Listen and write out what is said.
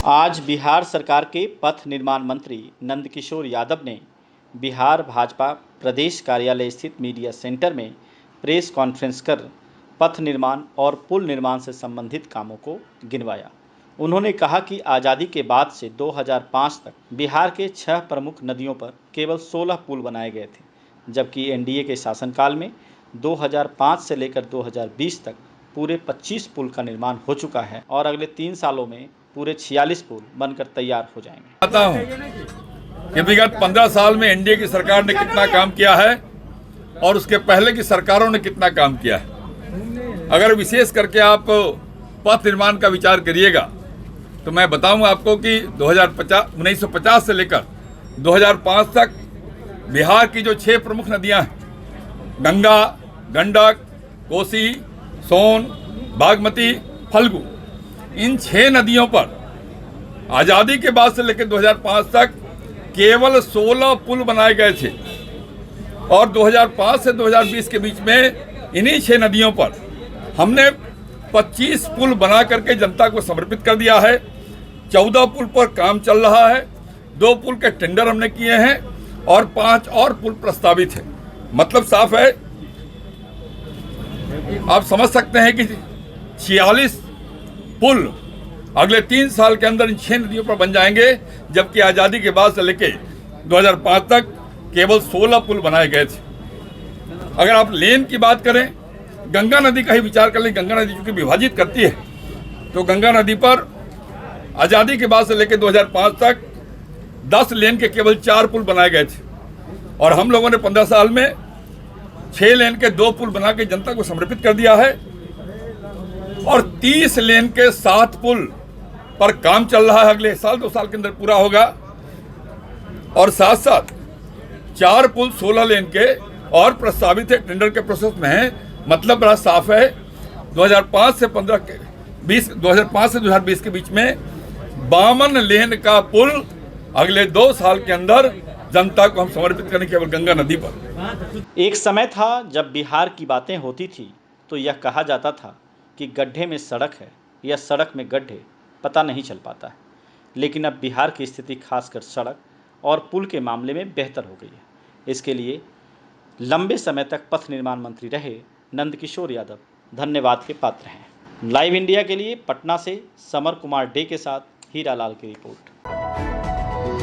आज बिहार सरकार के पथ निर्माण मंत्री नंदकिशोर यादव ने बिहार भाजपा प्रदेश कार्यालय स्थित मीडिया सेंटर में प्रेस कॉन्फ्रेंस कर पथ निर्माण और पुल निर्माण से संबंधित कामों को गिनवाया। उन्होंने कहा कि आज़ादी के बाद से 2005 तक बिहार के 6 प्रमुख नदियों पर केवल 16 पुल बनाए गए थे, जबकि एनडीए के शासनकाल में 2005 से लेकर 2020 तक पूरे 25 पुल का निर्माण हो चुका है और अगले 3 सालों में पूरे 46 पुल बनकर तैयार हो जाएंगे। बताता हूं कि विगत 15 साल में एनडीए की सरकार ने कितना काम किया है और उसके पहले की सरकारों ने कितना काम किया है। अगर विशेष करके आप पथ निर्माण का विचार करिएगा तो मैं बताऊंगा आपको कि 1950 से लेकर 2005 तक बिहार की जो 6 प्रमुख नदियां हैं, गंगा, गंडक, कोसी, सोन, बागमती, फल्गु, इन 6 नदियों पर आज़ादी के बाद से लेकर 2005 तक केवल 16 पुल बनाए गए थे और 2005 से 2020 के बीच में इन्हीं 6 नदियों पर हमने 25 पुल बना करके जनता को समर्पित कर दिया है। 14 पुल पर काम चल रहा है, 2 पुल के टेंडर हमने किए हैं और 5 और पुल प्रस्तावित है। मतलब साफ है, आप समझ सकते हैं कि 46 पुल अगले 3 साल के अंदर इन 6 नदियों पर बन जाएंगे, जबकि आज़ादी के बाद से लेकर 2005 तक केवल 16 पुल बनाए गए थे। अगर आप लेन की बात करें, गंगा नदी का ही विचार कर लें, गंगा नदी चूंकि विभाजित करती है, तो गंगा नदी पर आज़ादी के बाद से लेकर 2005 तक 10 लेन के केवल 4 पुल बनाए गए थे और हम लोगों ने 15 साल में 6 लेन के 2 पुल बना के जनता को समर्पित कर दिया है और 30 लेन के 7 पुल पर काम चल रहा है। अगले साल 2 साल के अंदर पूरा होगा और साथ साथ 4 पुल 16 लेन के और प्रस्तावित है, टेंडर के प्रोसेस में है। मतलब बड़ा साफ है, 2005 से 2020 के बीच में 52 लेन का पुल अगले 2 साल के अंदर जनता को हम समर्पित करें केवल गंगा नदी पर। एक समय था जब बिहार की बातें होती थी तो यह कहा जाता था कि गड्ढे में सड़क है या सड़क में गड्ढे, पता नहीं चल पाता है। लेकिन अब बिहार की स्थिति खासकर सड़क और पुल के मामले में बेहतर हो गई है। इसके लिए लंबे समय तक पथ निर्माण मंत्री रहे नंदकिशोर यादव धन्यवाद के पात्र हैं। लाइव इंडिया के लिए पटना से समर कुमार डे के साथ हीरालाल की रिपोर्ट।